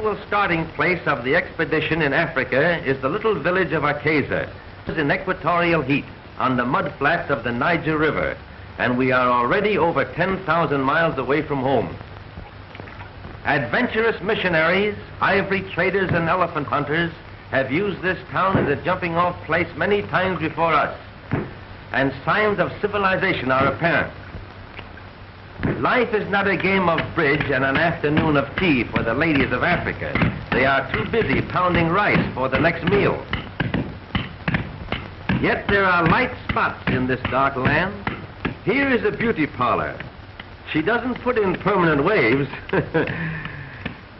usual starting place of the expedition in Africa is the little village of Akeza, in equatorial heat on the mud flats of the Niger River, and we are already over 10,000 miles away from home. Adventurous missionaries, ivory traders, and elephant hunters have used this town as a jumping-off place many times before us, and signs of civilization are apparent. Life is not a game of bridge and an afternoon of tea for the ladies of Africa. They are too busy pounding rice for the next meal. Yet there are light spots in this dark land. Here is a beauty parlor. She doesn't put in permanent waves.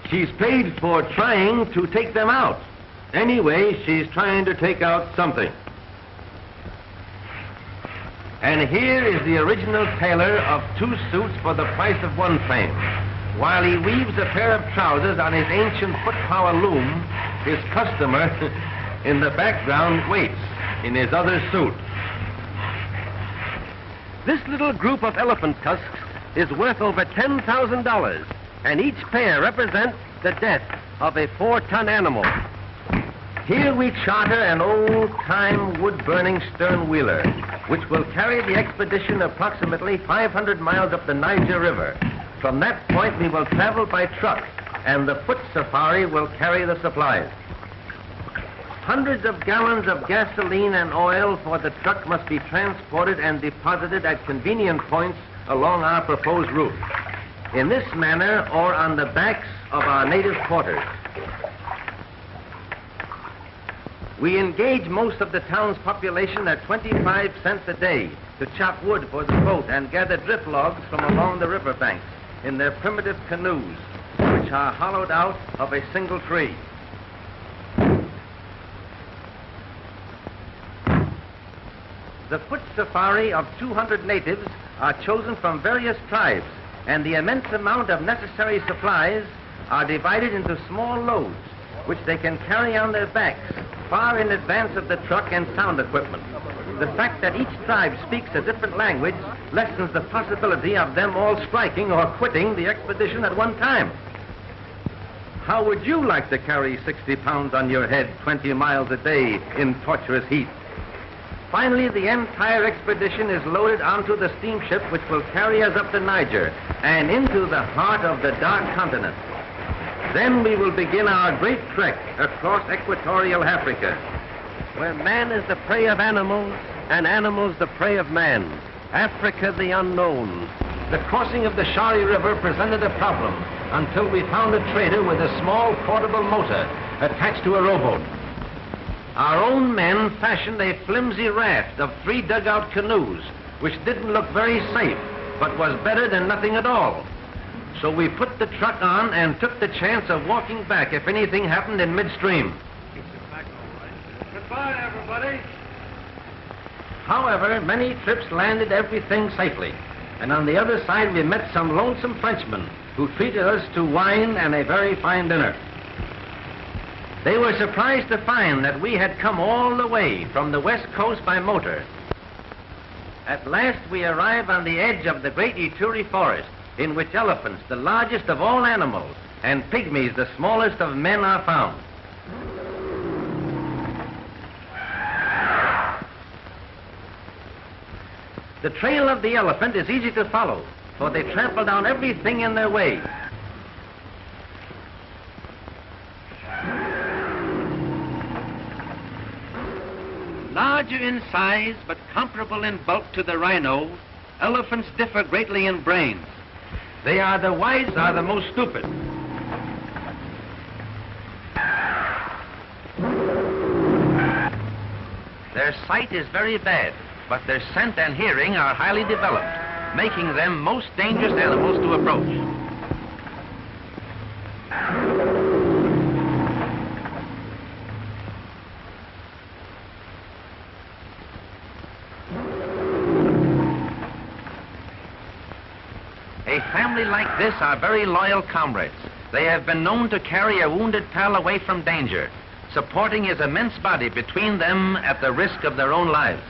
She's paid for trying to take them out. Anyway, she's trying to take out something. And here is the original tailor of 2 suits for the price of 1 frame. While he weaves a pair of trousers on his ancient foot-power loom, his customer in the background waits in his other suit. This little group of elephant tusks is worth over $10,000, and each pair represents the death of a 4-ton animal. Here we charter an old-time wood-burning stern-wheeler, which will carry the expedition approximately 500 miles up the Niger River. From that point, we will travel by truck, and the foot safari will carry the supplies. Hundreds of gallons of gasoline and oil for the truck must be transported and deposited at convenient points along our proposed route, in this manner or on the backs of our native quarters. We engage most of the town's population at 25 cents a day to chop wood for the boat and gather drift logs from along the riverbanks in their primitive canoes, which are hollowed out of a single tree. The foot safari of 200 natives are chosen from various tribes, and the immense amount of necessary supplies are divided into small loads, which they can carry on their backs far in advance of the truck and sound equipment. The fact that each tribe speaks a different language lessens the possibility of them all striking or quitting the expedition at one time. How would you like to carry 60 pounds on your head 20 miles a day in torturous heat? Finally, the entire expedition is loaded onto the steamship which will carry us up the Niger and into the heart of the dark continent. Then we will begin our great trek across equatorial Africa, where man is the prey of animals and animals the prey of man. Africa the unknown. The crossing of the Shari River presented a problem until we found a trader with a small portable motor attached to a rowboat. Our own men fashioned a flimsy raft of 3 dugout canoes, which didn't look very safe, but was better than nothing at all. So we put the truck on and took the chance of walking back if anything happened in midstream. Goodbye, everybody. However, many trips landed everything safely, and on the other side we met some lonesome Frenchmen who treated us to wine and a very fine dinner. They were surprised to find that we had come all the way from the west coast by motor. At last we arrive on the edge of the great Ituri forest, in which elephants, the largest of all animals, and pygmies, the smallest of men, are found. The trail of the elephant is easy to follow, for they trample down everything in their way. Larger in size, but comparable in bulk to the rhino, elephants differ greatly in brains. They are the wise are the most stupid. Their sight is very bad, but their scent and hearing are highly developed, making them most dangerous animals to approach. A family like this are very loyal comrades. They have been known to carry a wounded pal away from danger, supporting his immense body between them at the risk of their own lives.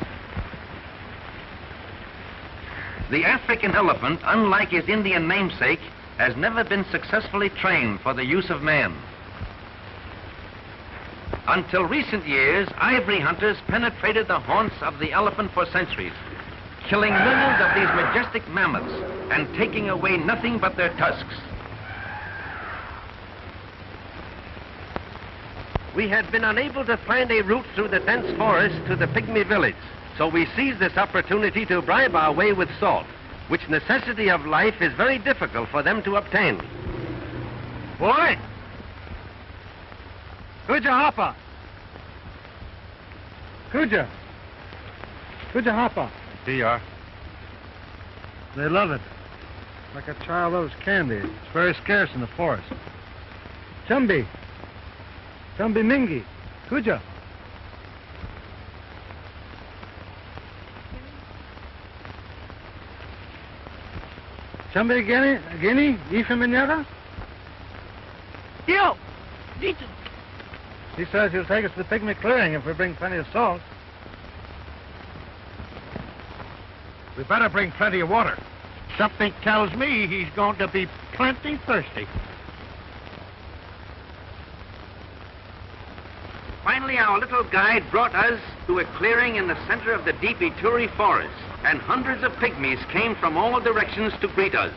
The African elephant, unlike his Indian namesake, has never been successfully trained for the use of man. Until recent years, ivory hunters penetrated the haunts of the elephant for centuries, killing millions of these majestic mammoths and taking away nothing but their tusks. We had been unable to find a route through the dense forest to the pygmy village, so we seized this opportunity to bribe our way with salt, which necessity of life is very difficult for them to obtain. Boy! Kuja hapa! Kuja! Kuja hapa! Here you are. They love it. Like a child loves candy. It's very scarce in the forest. Chumbi! Chumbi mingi! Kuja! Chumbi guinea? Ifa minyara? Yo! Dito! He says he'll take us to the pygmy clearing if we bring plenty of salt. We better bring plenty of water. Something tells me he's going to be plenty thirsty. Finally, our little guide brought us to a clearing in the center of the deep Ituri forest, and hundreds of pygmies came from all directions to greet us.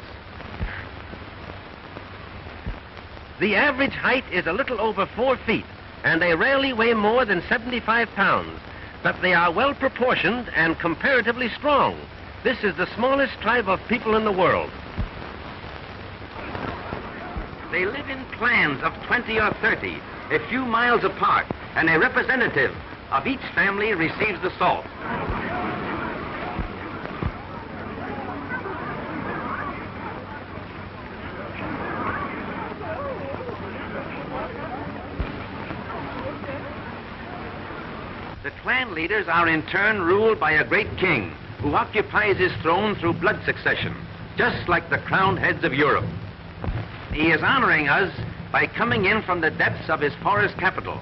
The average height is a little over 4 feet, and they rarely weigh more than 75 pounds, but they are well proportioned and comparatively strong. This is the smallest tribe of people in the world. They live in clans of 20 or 30, a few miles apart, and a representative of each family receives the salt. The clan leaders are in turn ruled by a great king who occupies his throne through blood succession, just like the crowned heads of Europe. He is honoring us by coming in from the depths of his forest capital.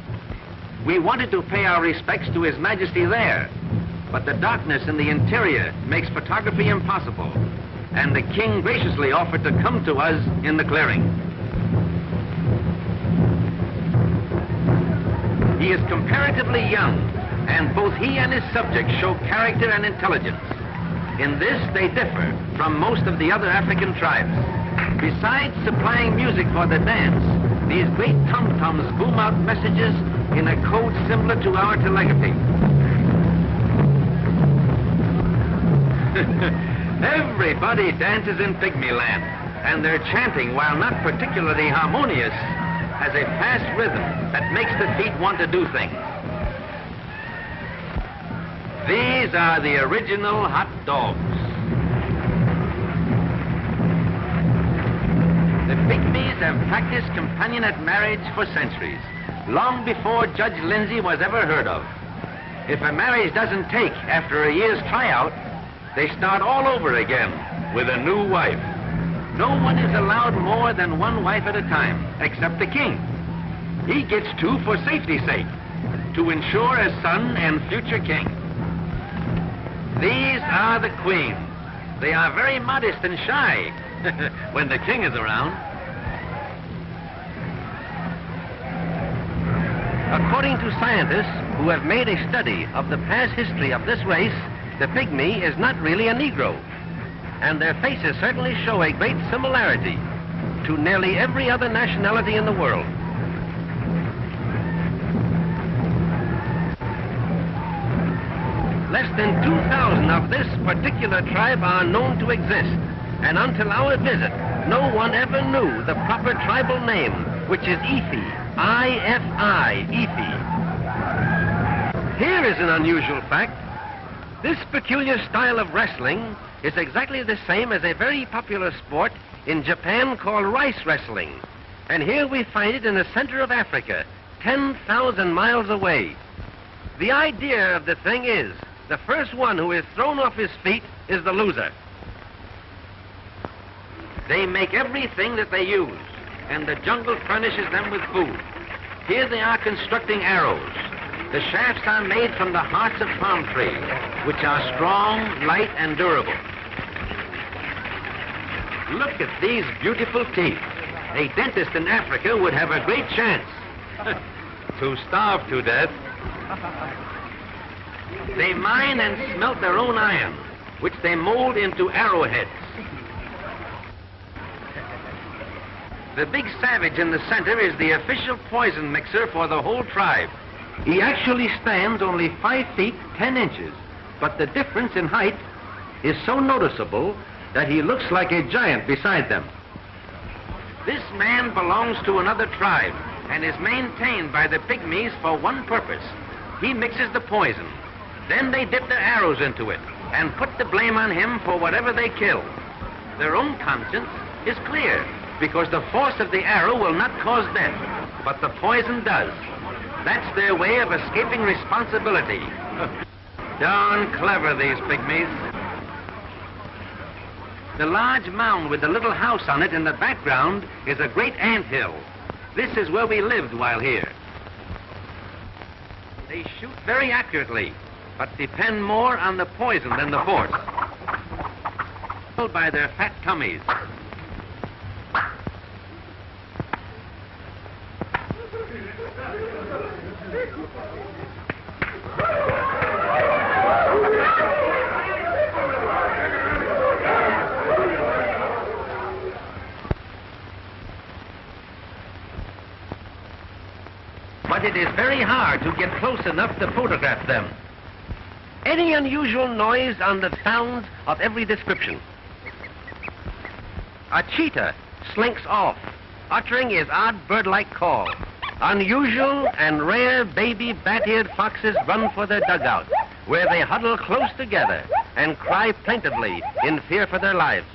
We wanted to pay our respects to His Majesty there, but the darkness in the interior makes photography impossible, and the king graciously offered to come to us in the clearing. He is comparatively young, and both he and his subjects show character and intelligence. In this, they differ from most of the other African tribes. Besides supplying music for the dance, these great tom-toms boom out messages in a code similar to our telegraphy. Everybody dances in Pygmy Land, and their chanting, while not particularly harmonious, has a fast rhythm that makes the feet want to do things. These are the original hot dogs. The Pygmies have practiced companionate marriage for centuries, long before Judge Lindsay was ever heard of. If a marriage doesn't take after a year's tryout, they start all over again with a new wife. No one is allowed more than one wife at a time, except the king. He gets 2 for safety's sake, to ensure a son and future king. These are the queens. They are very modest and shy when the king is around. According to scientists who have made a study of the past history of this race, the pygmy is not really a Negro, and their faces certainly show a great similarity to nearly every other nationality in the world. Less than 2,000 of this particular tribe are known to exist, and until our visit, no one ever knew the proper tribal name, which is Ifi, I-F-I, Ifi. Here is an unusual fact. This peculiar style of wrestling is exactly the same as a very popular sport in Japan called rice wrestling, and here we find it in the center of Africa, 10,000 miles away. The idea of the thing is, the first one who is thrown off his feet is the loser. They make everything that they use, and the jungle furnishes them with food. Here they are constructing arrows. The shafts are made from the hearts of palm trees, which are strong, light, and durable. Look at these beautiful teeth. A dentist in Africa would have a great chance. to starve to death. They mine and smelt their own iron, which they mold into arrowheads. The big savage in the center is the official poison mixer for the whole tribe. He actually stands only 5 feet 10 inches, but the difference in height is so noticeable that he looks like a giant beside them. This man belongs to another tribe and is maintained by the pygmies for one purpose. He mixes the poison. Then they dip their arrows into it and put the blame on him for whatever they kill. Their own conscience is clear because the force of the arrow will not cause death, but the poison does. That's their way of escaping responsibility. Darn clever, these pygmies. The large mound with the little house on it in the background is a great anthill. This is where we lived while here. They shoot very accurately, but depend more on the poison than the force. By their fat tummies. But it is very hard to get close enough to photograph them. Any unusual noise on the sounds of every description. A cheetah slinks off, uttering his odd bird-like call. Unusual and rare baby bat-eared foxes run for their dugout, where they huddle close together and cry plaintively in fear for their lives.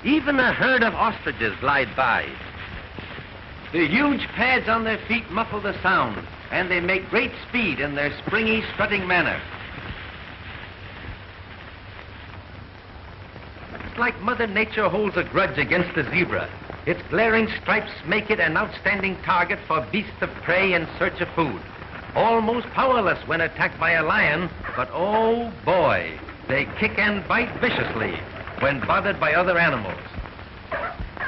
Even a herd of ostriches glide by. The huge pads on their feet muffle the sound, and they make great speed in their springy, strutting manner. It's like Mother Nature holds a grudge against the zebra. Its glaring stripes make it an outstanding target for beasts of prey in search of food. Almost powerless when attacked by a lion, but oh boy, they kick and bite viciously when bothered by other animals.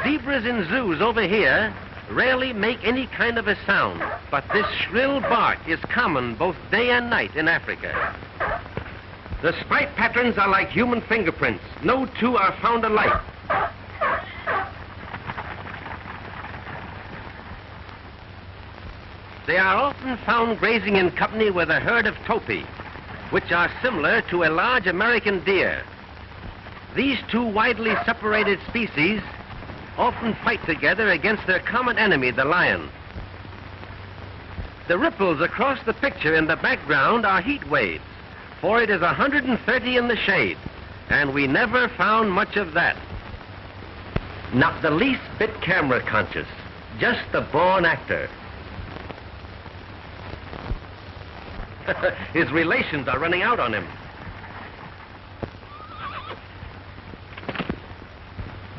Zebras in zoos over here rarely make any kind of a sound, but this shrill bark is common both day and night in Africa. The stripe patterns are like human fingerprints. No two are found alike. They are often found grazing in company with a herd of topi, which are similar to a large American deer. These two widely separated species often fight together against their common enemy, the lion. The ripples across the picture in the background are heat waves, for it is 130 in the shade, and we never found much of that. Not the least bit camera conscious, just a born actor. His relations are running out on him.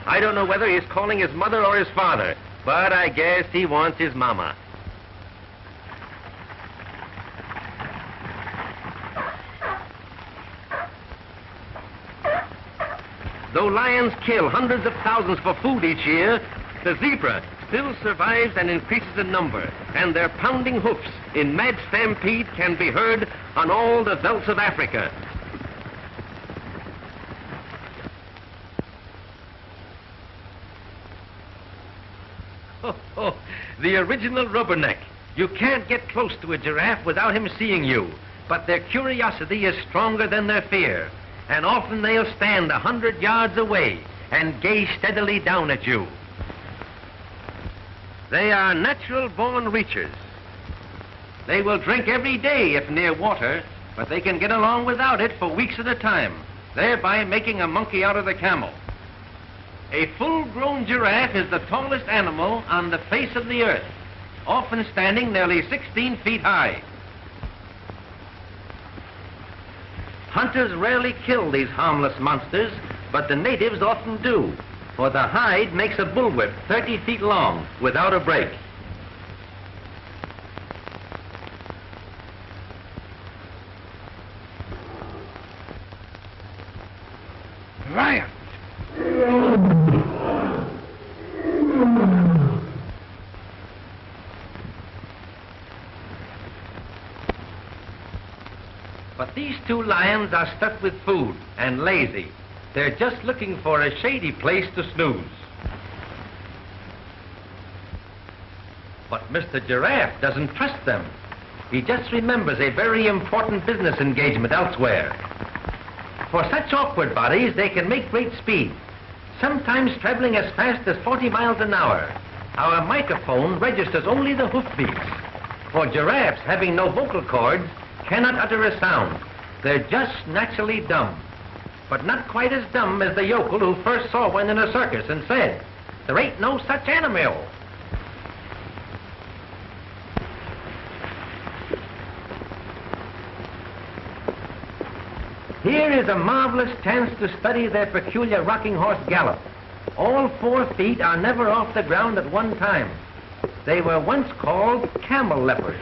I don't know whether he's calling his mother or his father, but I guess he wants his mama. Though lions kill hundreds of thousands for food each year, the zebra still survives and increases in number, and their pounding hoofs in mad stampede can be heard on all the velds of Africa. Oh, the original rubberneck. You can't get close to a giraffe without him seeing you, but their curiosity is stronger than their fear, and often they'll stand 100 yards away and gaze steadily down at you. They are natural-born reachers. They will drink every day if near water, but they can get along without it for weeks at a time, thereby making a monkey out of the camel. A full-grown giraffe is the tallest animal on the face of the earth, often standing nearly 16 feet high. Hunters rarely kill these harmless monsters, but the natives often do, for the hide makes a bullwhip 30 feet long without a break. Lion! But these two lions are stuffed with food and lazy. They're just looking for a shady place to snooze. But Mr. Giraffe doesn't trust them. He just remembers a very important business engagement elsewhere. For such awkward bodies, they can make great speed, sometimes traveling as fast as 40 miles an hour. Our microphone registers only the hoofbeats. For giraffes, having no vocal cords, cannot utter a sound. They're just naturally dumb. But not quite as dumb as the yokel who first saw one in a circus and said, "There ain't no such animal." Here is a marvelous chance to study their peculiar rocking horse gallop. All 4 feet are never off the ground at one time. They were once called camel leopards,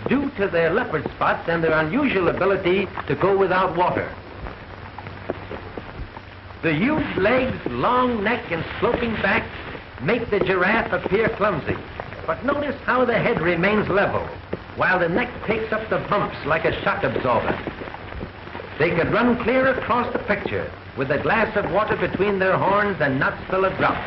due to their leopard spots and their unusual ability to go without water. The huge legs, long neck, and sloping back make the giraffe appear clumsy. But notice how the head remains level, while the neck takes up the bumps like a shock absorber. They could run clear across the picture with a glass of water between their horns and not spill a drop.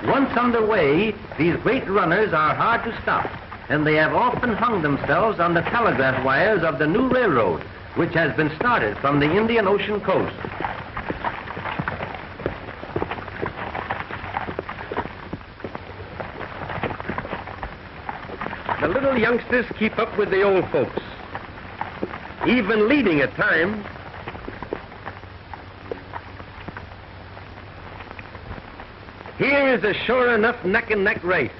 Once underway, these great runners are hard to stop, and they have often hung themselves on the telegraph wires of the new railroad, which has been started from the Indian Ocean coast. The little youngsters keep up with the old folks, even leading at times. Here is a sure enough neck-and-neck race,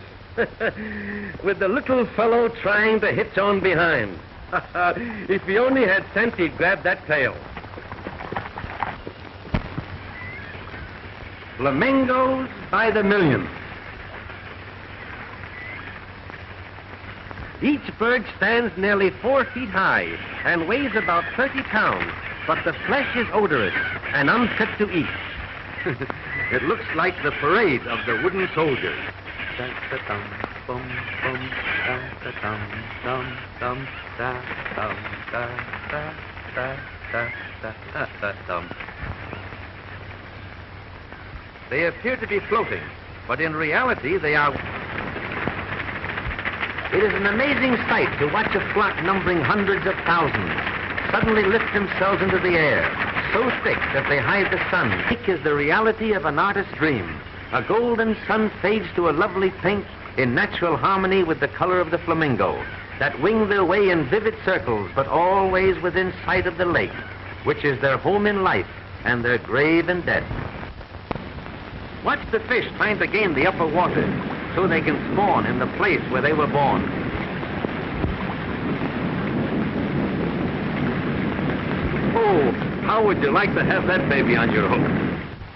with the little fellow trying to hitch on behind. If he only had sense, he'd grab that tail. Flamingos by the million. Each bird stands nearly 4 feet high and weighs about 30 pounds, but the flesh is odorous and unfit to eat. It looks like the parade of the wooden soldiers. They appear to be floating, but in reality they are... It is an amazing sight to watch a flock numbering hundreds of thousands suddenly lift themselves into the air, so thick that they hide the sun. Thick is the reality of an artist's dream. A golden sun fades to a lovely pink in natural harmony with the color of the flamingo, that wing their way in vivid circles, but always within sight of the lake, which is their home in life and their grave in death. Watch the fish trying to gain the upper water so they can spawn in the place where they were born. Oh, how would you like to have that baby on your hook?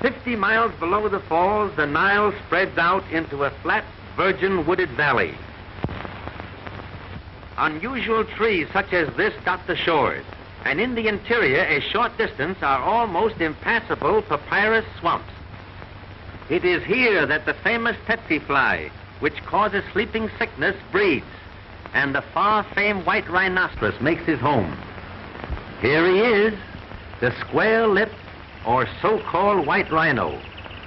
50 miles below the falls, the Nile spreads out into a flat, virgin wooded valley. Unusual trees such as this dot the shores, and in the interior, a short distance, are almost impassable papyrus swamps. It is here that the famous tsetse fly, which causes sleeping sickness, breeds, and the far-famed white rhinoceros makes his home. Here he is, the square-lipped or so-called white rhino.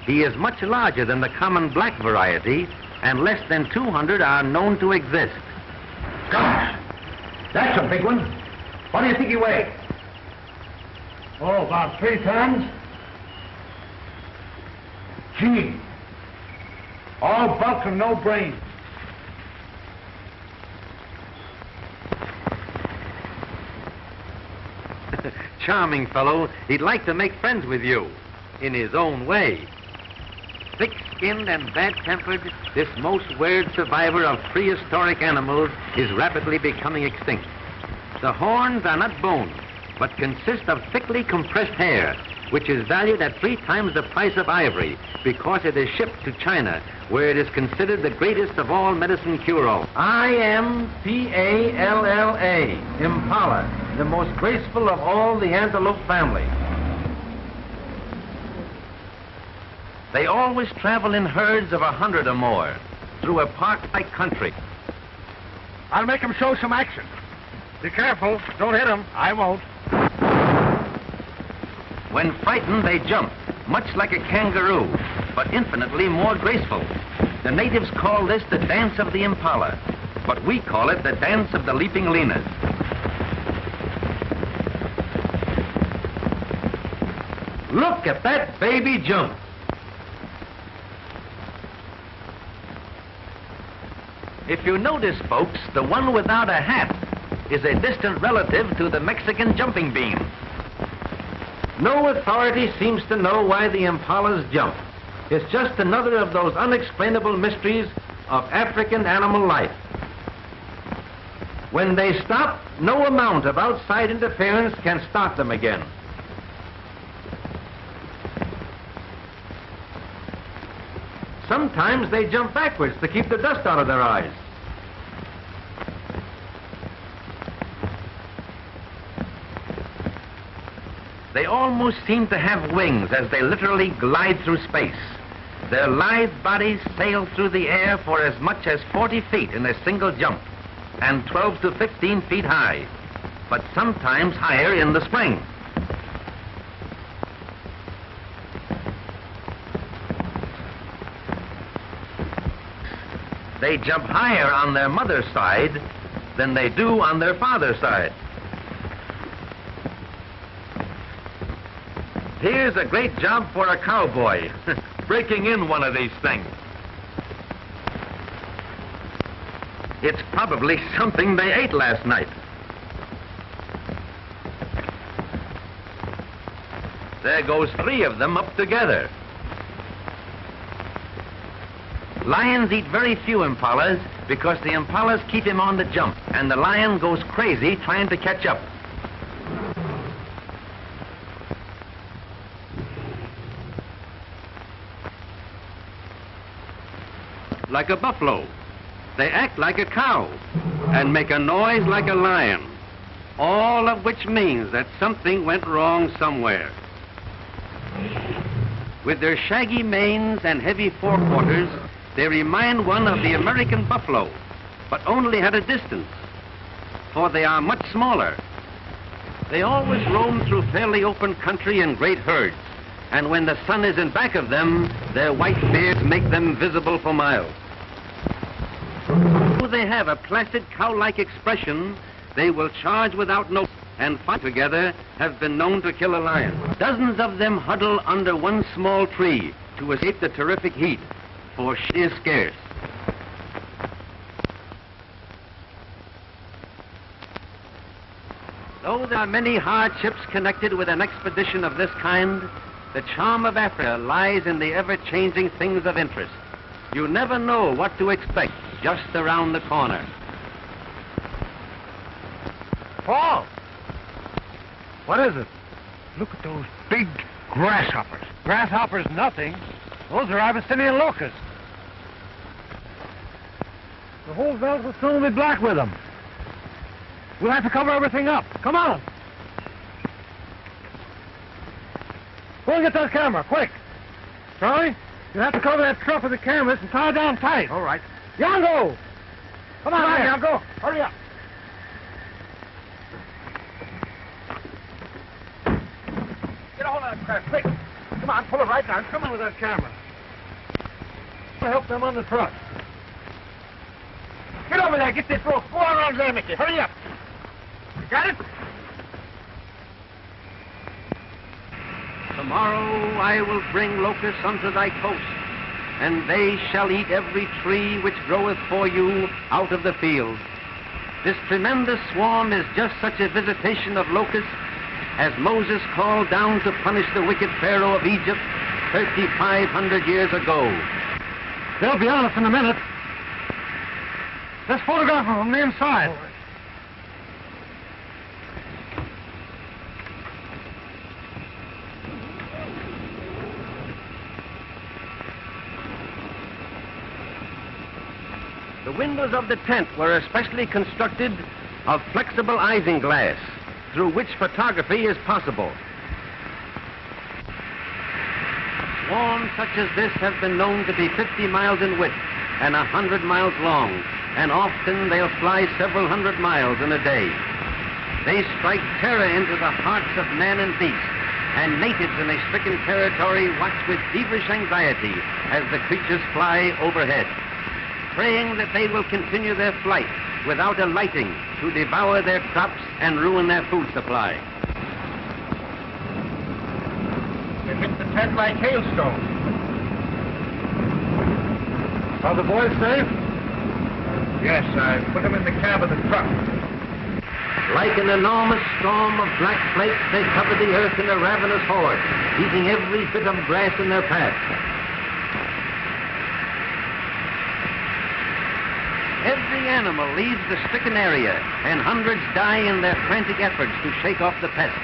He is much larger than the common black variety, and less than 200 are known to exist. Gosh, that's a big one. What do you think he weighs? Oh, about 3 tons. Gee, all bulk and no brains. Charming fellow. He'd like to make friends with you, in his own way. Thick-skinned and bad-tempered, this most weird survivor of prehistoric animals is rapidly becoming extinct. The horns are not bone, but consist of thickly compressed hair, which is valued at 3 times the price of ivory because it is shipped to China, where it is considered the greatest of all medicine cure-alls. Impala, Impala, the most graceful of all the antelope family. They always travel in herds of 100 or more through a park-like country. I'll make him show some action. Be careful. Don't hit him. I won't. When frightened, they jump, much like a kangaroo, but infinitely more graceful. The natives call this the dance of the impala, but we call it the dance of the leaping linas. Look at that baby jump. If you notice, folks, the one without a hat is a distant relative to the Mexican jumping bean. No authority seems to know why the impalas jump. It's just another of those unexplainable mysteries of African animal life. When they stop, no amount of outside interference can stop them again. Sometimes they jump backwards to keep the dust out of their eyes. They almost seem to have wings as they literally glide through space. Their lithe bodies sail through the air for as much as 40 feet in a single jump, and 12 to 15 feet high, but sometimes higher in the spring. They jump higher on their mother's side than they do on their father's side. Here's a great job for a cowboy, breaking in one of these things. It's probably something they ate last night. There goes 3 of them up together. Lions eat very few impalas because the impalas keep him on the jump, and the lion goes crazy trying to catch up. Like a buffalo, they act like a cow and make a noise like a lion, all of which means that something went wrong somewhere. With their shaggy manes and heavy forequarters, they remind one of the American buffalo, but only at a distance, for they are much smaller. They always roam through fairly open country in great herds, and when the sun is in back of them, their white beards make them visible for miles. Though they have a placid cow-like expression, they will charge without notice, and fight together have been known to kill a lion. Dozens of them huddle under one small tree to escape the terrific heat, for shit is scarce. Though there are many hardships connected with an expedition of this kind, the charm of Africa lies in the ever-changing things of interest. You never know what to expect just around the corner. Paul! What is it? Look at those big grasshoppers. Grasshoppers nothing. Those are Abyssinian locusts. The whole veldt will soon be black with them. We'll have to cover everything up. Come on. Go and get that camera, quick. Charlie, you have to cover that truck with the cameras and tie it down tight. All right. Yango! Come on, Yango. Hurry up. Get a hold of that crap, quick. Come on, pull it right down. Come on with that camera. I'll help them on the truck. Get over there, get this rope. Go on around there, Mickey. Hurry up. You got it? Tomorrow I will bring locusts unto thy coast, and they shall eat every tree which groweth for you out of the field. This tremendous swarm is just such a visitation of locusts as Moses called down to punish the wicked Pharaoh of Egypt 3,500 years ago. They'll be on us in a minute. Let's photograph them from the inside. The windows of the tent were especially constructed of flexible isinglass, through which photography is possible. Swarms such as this have been known to be 50 miles in width and 100 miles long, and often they'll fly several hundred miles in a day. They strike terror into the hearts of man and beast, and natives in a stricken territory watch with feverish anxiety as the creatures fly overhead, praying that they will continue their flight without alighting to devour their crops and ruin their food supply. They hit the tent like hailstones. Are the boys safe? Yes, I put them in the cab of the truck. Like an enormous storm of black flakes, they cover the earth in a ravenous horde, eating every bit of grass in their path. Every animal leaves the stricken area, and hundreds die in their frantic efforts to shake off the pest.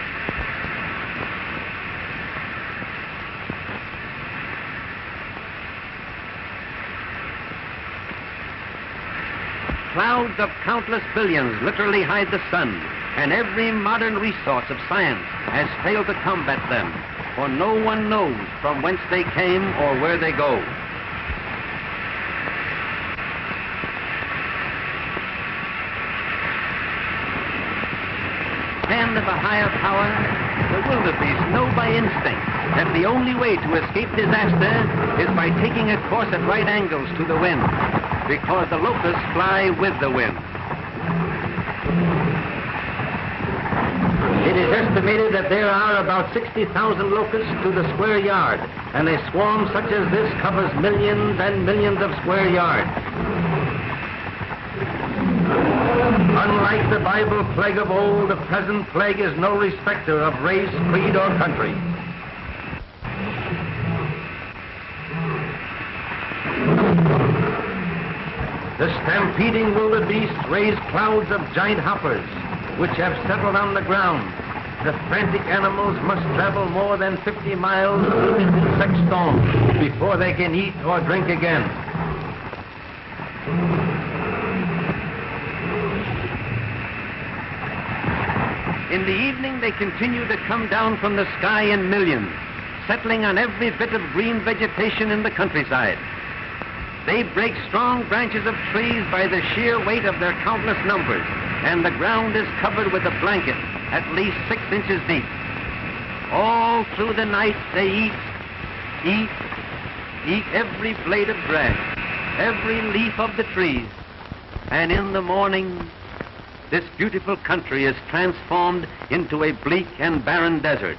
Clouds of countless billions literally hide the sun, and every modern resource of science has failed to combat them, for no one knows from whence they came or where they go. Hand of a higher power, the wildebeest know by instinct that the only way to escape disaster is by taking a course at right angles to the wind, because the locusts fly with the wind. It is estimated that there are about 60,000 locusts to the square yard, and a swarm such as this covers millions and millions of square yards. Unlike the Bible plague of old, the present plague is no respecter of race, creed, or country. The stampeding wildebeest raise clouds of giant hoppers, which have settled on the ground. The frantic animals must travel more than 50 miles through this insect storm before they can eat or drink again. In the evening, they continue to come down from the sky in millions, settling on every bit of green vegetation in the countryside. They break strong branches of trees by the sheer weight of their countless numbers, and the ground is covered with a blanket at least 6 inches deep. All through the night they eat every blade of grass, every leaf of the trees, and in the morning this beautiful country is transformed into a bleak and barren desert.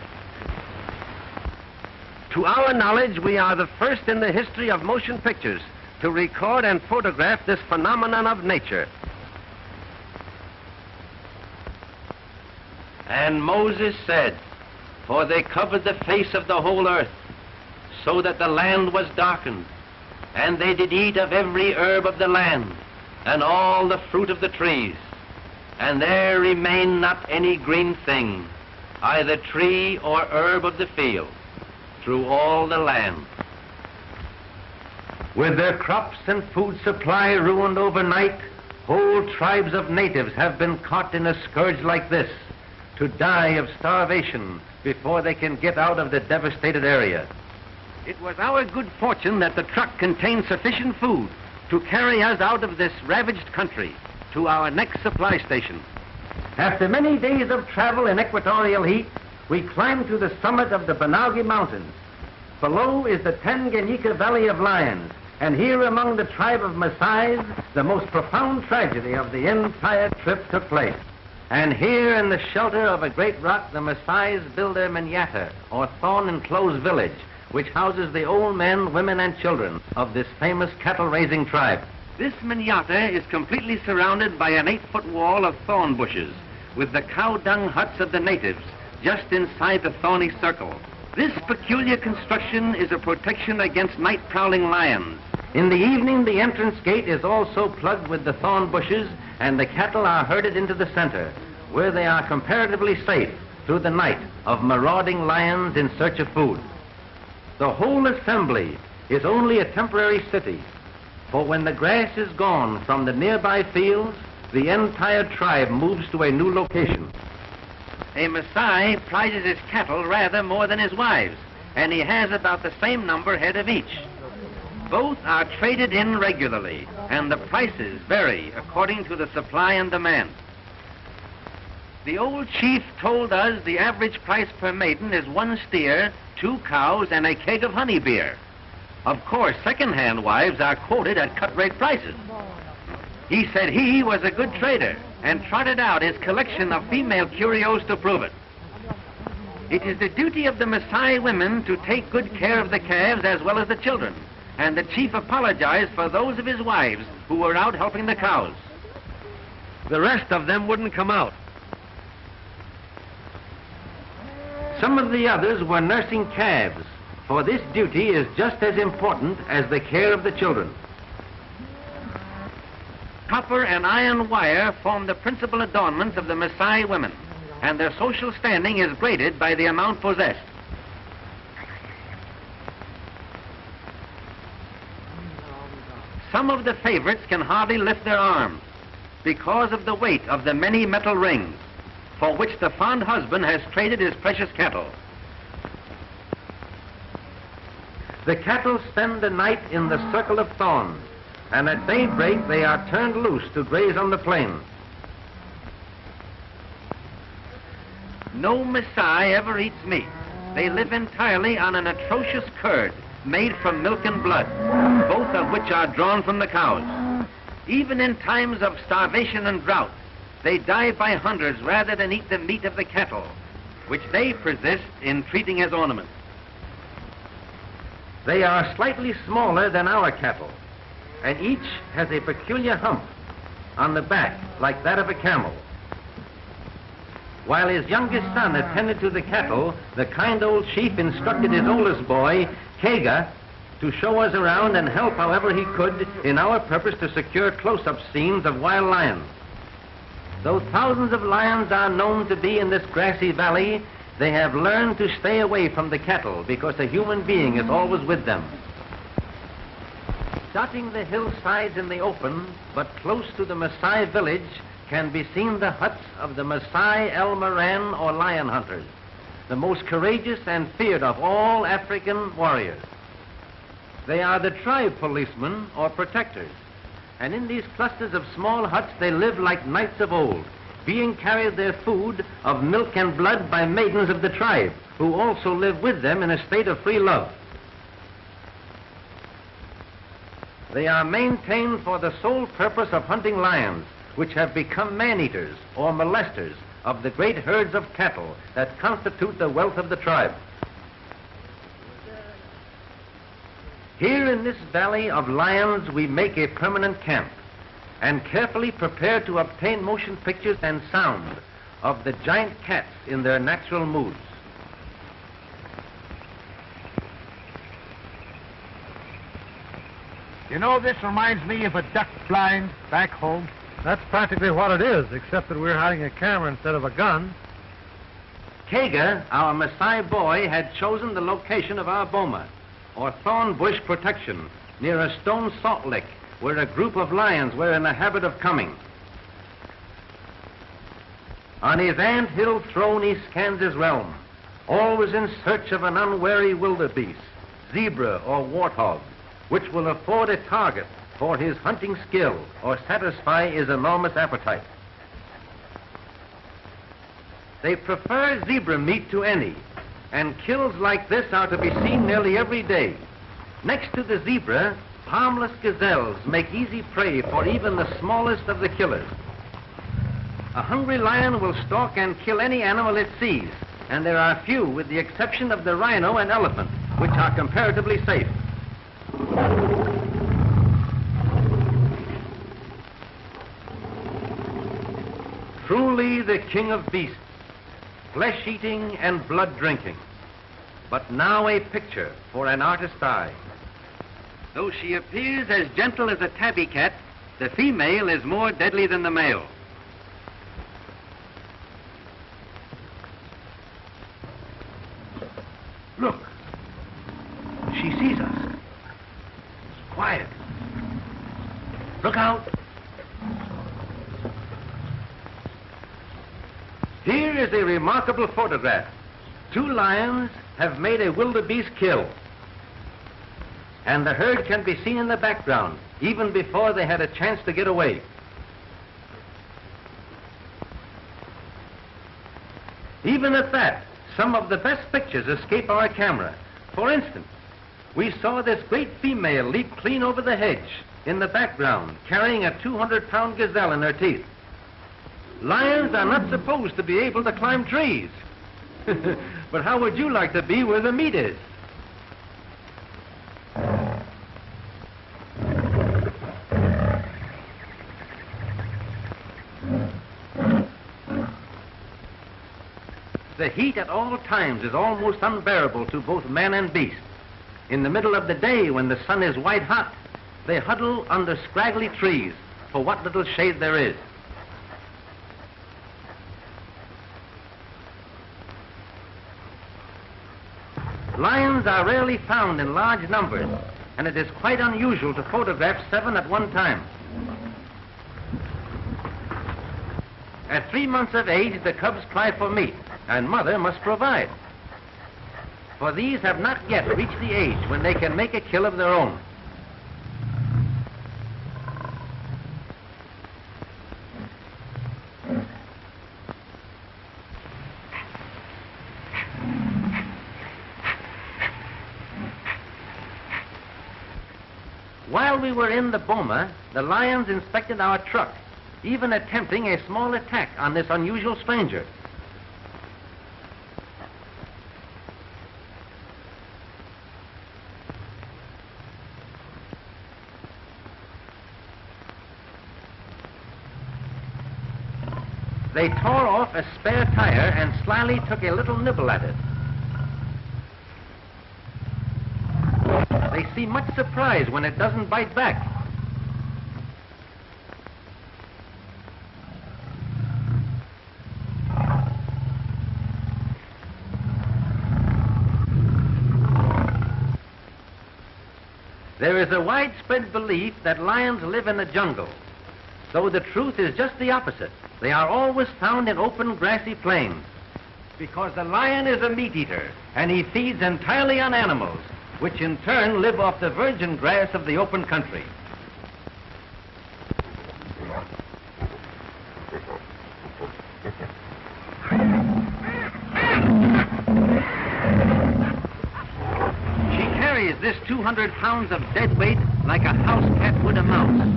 To our knowledge, we are the first in the history of motion pictures to record and photograph this phenomenon of nature. And Moses said, "For they covered the face of the whole earth, so that the land was darkened, and they did eat of every herb of the land, and all the fruit of the trees, and there remained not any green thing, either tree or herb of the field, through all the land." With their crops and food supply ruined overnight, whole tribes of natives have been caught in a scourge like this, to die of starvation before they can get out of the devastated area. It was our good fortune that the truck contained sufficient food to carry us out of this ravaged country to our next supply station. After many days of travel in equatorial heat, we climbed to the summit of the Banaugi Mountains. Below is the Tanganyika Valley of Lions, and here among the tribe of Maasais, the most profound tragedy of the entire trip took place. And here in the shelter of a great rock, the Maasais build their manyatta, or thorn-enclosed village, which houses the old men, women, and children of this famous cattle-raising tribe. This manyatta is completely surrounded by an 8-foot wall of thorn bushes, with the cow-dung huts of the natives just inside the thorny circle. This peculiar construction is a protection against night-prowling lions. In the evening, the entrance gate is also plugged with the thorn bushes, and the cattle are herded into the center, where they are comparatively safe through the night of marauding lions in search of food. The whole assembly is only a temporary city, for when the grass is gone from the nearby fields, the entire tribe moves to a new location. A Maasai prizes his cattle rather more than his wives, and he has about the same number head of each. Both are traded in regularly, and the prices vary according to the supply and demand. The old chief told us the average price per maiden is 1 steer, 2 cows, and a keg of honey beer. Of course, second-hand wives are quoted at cut-rate prices. He said he was a good trader and trotted out his collection of female curios to prove it. It is the duty of the Maasai women to take good care of the calves as well as the children, and the chief apologized for those of his wives who were out helping the cows. The rest of them wouldn't come out. Some of the others were nursing calves, for this duty is just as important as the care of the children. Copper and iron wire form the principal adornments of the Maasai women, and their social standing is graded by the amount possessed. Some of the favorites can hardly lift their arms because of the weight of the many metal rings for which the fond husband has traded his precious cattle. The cattle spend the night in the circle of thorns, and at daybreak they are turned loose to graze on the plains. No Maasai ever eats meat. They live entirely on an atrocious curd made from milk and blood, both of which are drawn from the cows. Even in times of starvation and drought, they die by hundreds rather than eat the meat of the cattle, which they persist in treating as ornaments. They are slightly smaller than our cattle, and each has a peculiar hump on the back like that of a camel. While his youngest son attended to the cattle, the kind old chief instructed his oldest boy, Kega, to show us around and help however he could in our purpose to secure close-up scenes of wild lions. Though thousands of lions are known to be in this grassy valley, they have learned to stay away from the cattle because a human being is always with them. Dotting the hillsides in the open, but close to the Maasai village, can be seen the huts of the Maasai El Moran or lion hunters, the most courageous and feared of all African warriors. They are the tribe policemen or protectors, and in these clusters of small huts they live like knights of old, being carried their food of milk and blood by maidens of the tribe, who also live with them in a state of free love. They are maintained for the sole purpose of hunting lions, which have become man-eaters or molesters of the great herds of cattle that constitute the wealth of the tribe. Here in this valley of lions we make a permanent camp and carefully prepare to obtain motion pictures and sound of the giant cats in their natural moods. You know, this reminds me of a duck blind back home. That's practically what it is, except that we're hiding a camera instead of a gun. Kega, our Maasai boy, had chosen the location of our boma, or thorn bush protection, near a stone salt lick where a group of lions were in the habit of coming. On his ant-hill throne he scans his realm, always in search of an unwary wildebeest, zebra or warthog, which will afford a target for his hunting skill or satisfy his enormous appetite. They prefer zebra meat to any, and kills like this are to be seen nearly every day. Next to the zebra, harmless gazelles make easy prey for even the smallest of the killers. A hungry lion will stalk and kill any animal it sees, and there are few, with the exception of the rhino and elephant, which are comparatively safe. Truly the king of beasts, flesh-eating and blood-drinking, but now a picture for an artist's eye. Though she appears as gentle as a tabby cat, the female is more deadly than the male. Look, she sees us. It's quiet. Look out. Here is a remarkable photograph. 2 lions have made a wildebeest kill, and the herd can be seen in the background, even before they had a chance to get away. Even at that, some of the best pictures escape our camera. For instance, we saw this great female leap clean over the hedge in the background, carrying a 200-pound gazelle in her teeth. Lions are not supposed to be able to climb trees. But how would you like to be where the meat is? The heat at all times is almost unbearable to both man and beast. In the middle of the day, when the sun is white hot, they huddle under scraggly trees for what little shade there is. Lions are rarely found in large numbers, and it is quite unusual to photograph 7 at one time. At 3 months of age, the cubs cry for meat, and mother must provide. For these have not yet reached the age when they can make a kill of their own. While we were in the boma, the lions inspected our truck, even attempting a small attack on this unusual stranger. They tore off a spare tire and slyly took a little nibble at it. They seem much surprised when it doesn't bite back. There is a widespread belief that lions live in the jungle, though the truth is just the opposite. They are always found in open grassy plains, because the lion is a meat eater, and he feeds entirely on animals, which in turn live off the virgin grass of the open country. She carries this 200 pounds of dead weight like a house cat would a mouse.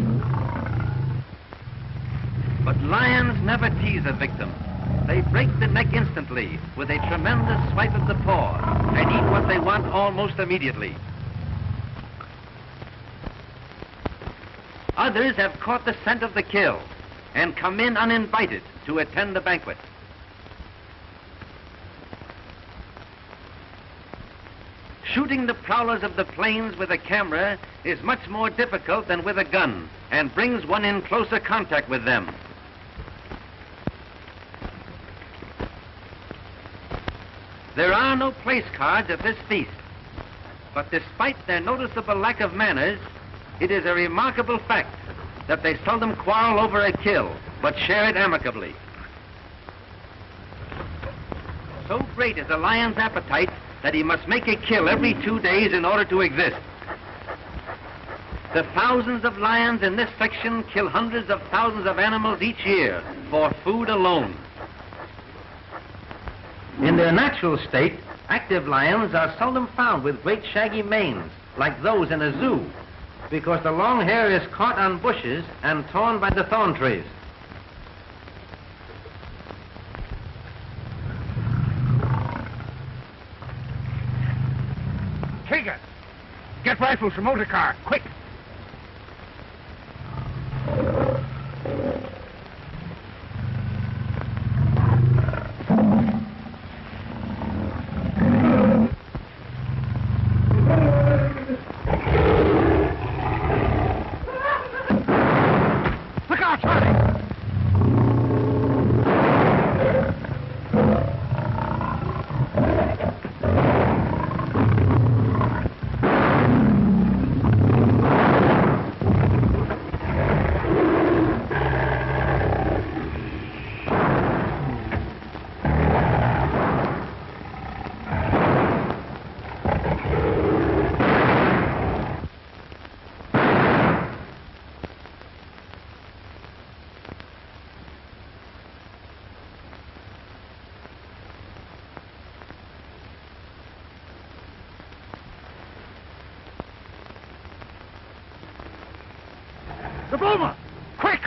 But lions never tease a victim. They break the neck instantly with a tremendous swipe of the paw and eat what they want almost immediately. Others have caught the scent of the kill and come in uninvited to attend the banquet. Shooting the prowlers of the plains with a camera is much more difficult than with a gun and brings one in closer contact with them. There are no place cards at this feast, but despite their noticeable lack of manners, it is a remarkable fact that they seldom quarrel over a kill, but share it amicably. So great is a lion's appetite that he must make a kill every 2 days in order to exist. The thousands of lions in this section kill hundreds of thousands of animals each year for food alone. In their natural state, active lions are seldom found with great shaggy manes like those in a zoo, because the long hair is caught on bushes and torn by the thorn trees. Trigger! Get rifles from motor car, quick! The boma! Quick!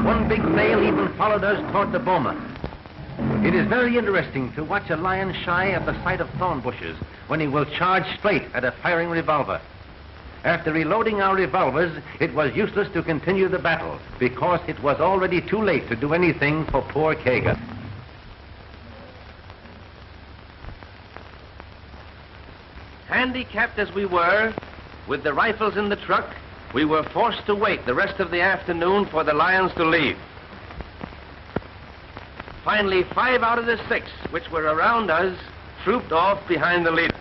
One big male even followed us toward the boma. It is very interesting to watch a lion shy at the sight of thorn bushes when he will charge straight at a firing revolver. After reloading our revolvers, it was useless to continue the battle because it was already too late to do anything for poor Kaga. Handicapped as we were, with the rifles in the truck, we were forced to wait the rest of the afternoon for the lions to leave. Finally, 5 out of the 6, which were around us, trooped off behind the leader.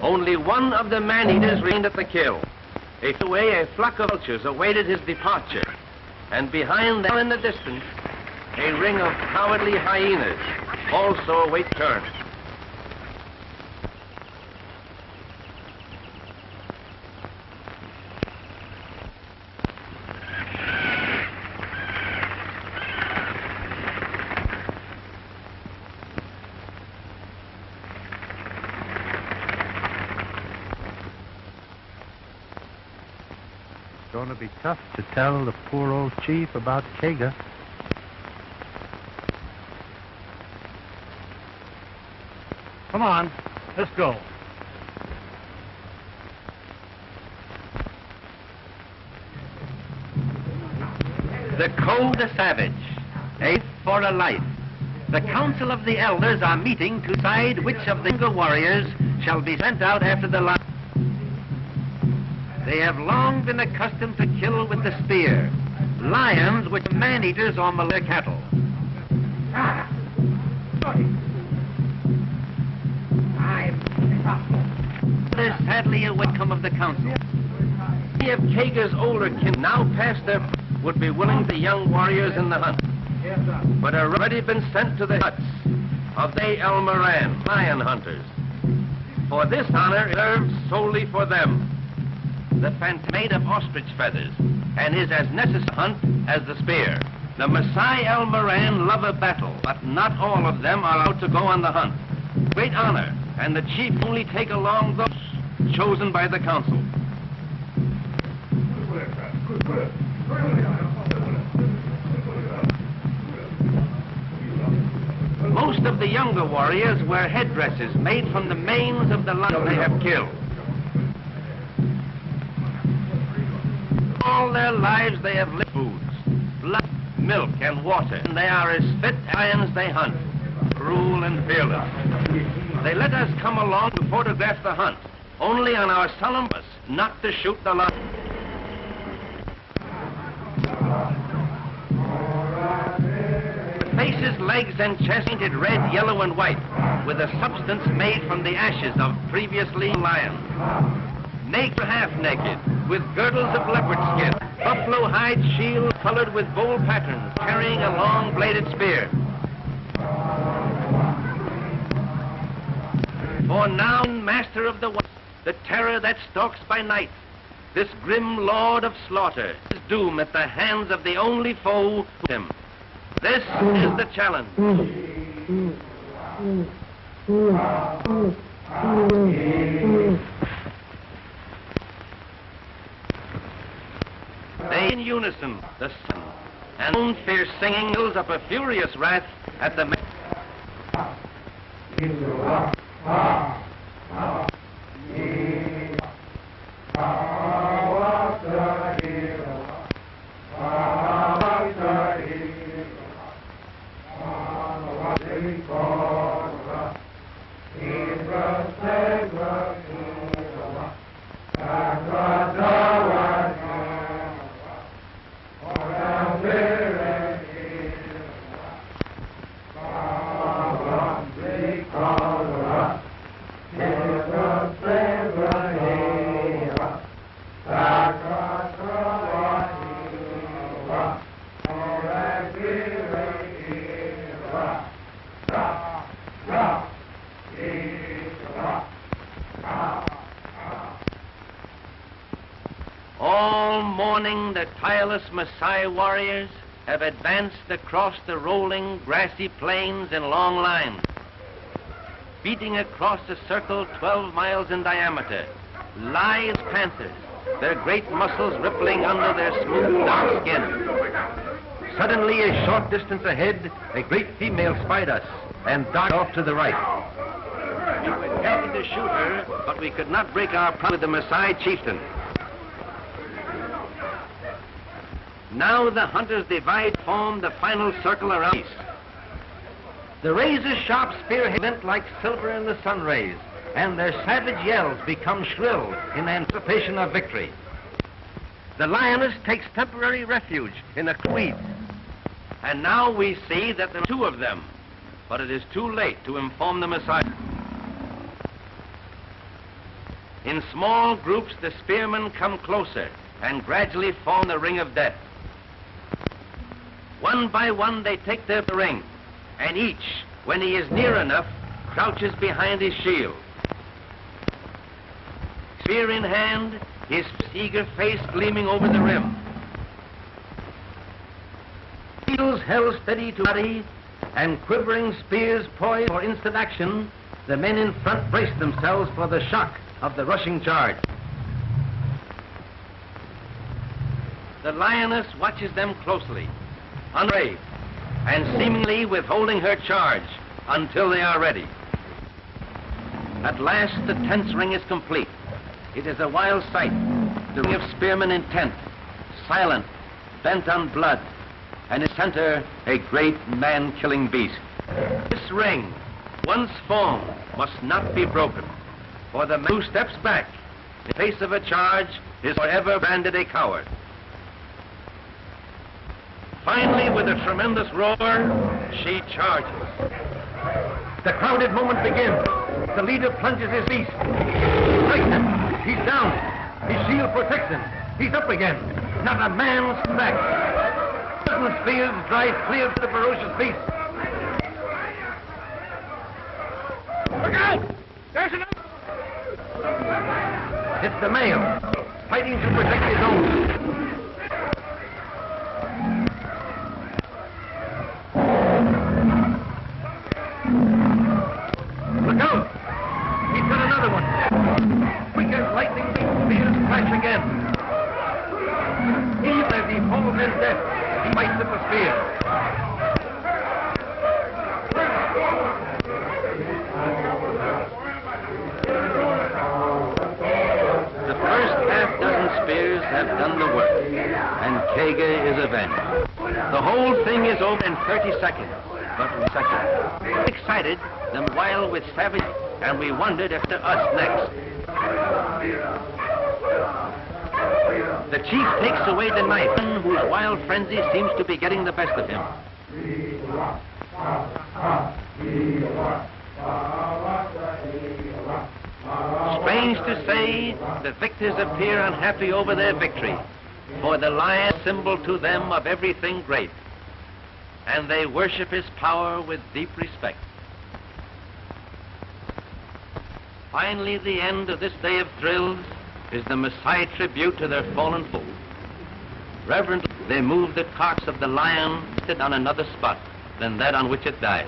Only one of the man-eaters remained at the kill. A flock of vultures awaited his departure, and behind them in the distance, a ring of cowardly hyenas also await turn. It's going to be tough to tell the poor old chief about Kaga. Come on, let's go. The code of savage, a for a life. The council of the elders are meeting to decide which of the younger warriors shall be sent out after the lion. They have long been accustomed to kill with the spear, lions which are man-eaters or Malay cattle. There's sadly a outcome of the council. Many of Kaga's older kin now past their would be willing to young warriors in the hunt, but have already been sent to the huts of the El Moran, lion hunters. For this honor reserved solely for them. The phantom made of ostrich feathers, and is as necessary to hunt as the spear. The Maasai El Moran love a battle, but not all of them are allowed to go on the hunt. Great honor, and the chief only take along those chosen by the council. Most of the younger warriors wear headdresses made from the manes of the lion they have killed. All their lives they have lived foods, blood, milk, and water, and they are as fit as lions they hunt, cruel and fearless. They let us come along to photograph the hunt, only on our solemn promise not to shoot the lion. The faces, legs, and chest painted red, yellow, and white, with a substance made from the ashes of previously lions. Naked or half naked, with girdles of leopard skin, buffalo hide shield colored with bold patterns, carrying a long bladed spear. For now, master of the West, the terror that stalks by night, this grim lord of slaughter, his doom at the hands of the only foe who him. This is the challenge. They in unison, the sun, and moon fierce singing builds up a furious wrath at the All morning the tireless Maasai warriors have advanced across the rolling grassy plains in long lines. beating across a circle 12 miles in diameter, lithe panthers, their great muscles rippling under their smooth, dark skin. Suddenly, a short distance ahead, a great female spied us and darted off to the right. We were happy to shoot her, but we could not break our promise with the Maasai chieftain. Now the hunters divide, form the final circle around the east. The razor-sharp spearheads glint like silver in the sun rays, and their savage yells become shrill in anticipation of victory. The lioness takes temporary refuge in the weeds, and now we see that there are two of them, but it is too late to inform the Maasai. In small groups, the spearmen come closer and gradually form the ring of death. One by one, they take their ring, and each, when he is near enough, crouches behind his shield. Spear in hand, his eager face gleaming over the rim. Shields held steady to body, and quivering spears poised for instant action, the men in front brace themselves for the shock of the rushing charge. The lioness watches them closely, unafraid, and seemingly withholding her charge until they are ready. At last, the tense ring is complete. It is a wild sight, the ring of spearmen intent, silent, bent on blood, and in center, a great man-killing beast. This ring, once formed, must not be broken, for the man who steps back in face of a charge is forever branded a coward. Finally, with a tremendous roar, she charges. The crowded moment begins. The leader plunges his beast. Strikes him. He's down. His shield protects him. He's up again. Not a man's back. Sudden spears drive clear to the ferocious beast. Look out! There's another! It's the male, fighting to protect his own. Look out! He's got another one. Quick as lightning, the spears flash again. Even as he falls in death, he bites at the spear. The first half-dozen spears have done the work, and Kaga is avenged. The whole thing is over in 30 seconds, but in seconds. Excited, them wild with savage, and we wondered if to us next. The chief takes away the knife, whose wild frenzy seems to be getting the best of him. Strange to say, the victors appear unhappy over their victory, for the lion is symbol to them of everything great, and they worship his power with deep respect. Finally, the end of this day of thrills is the Maasai tribute to their fallen foe. Reverently, they move the carcass of the lion on another spot than that on which it died.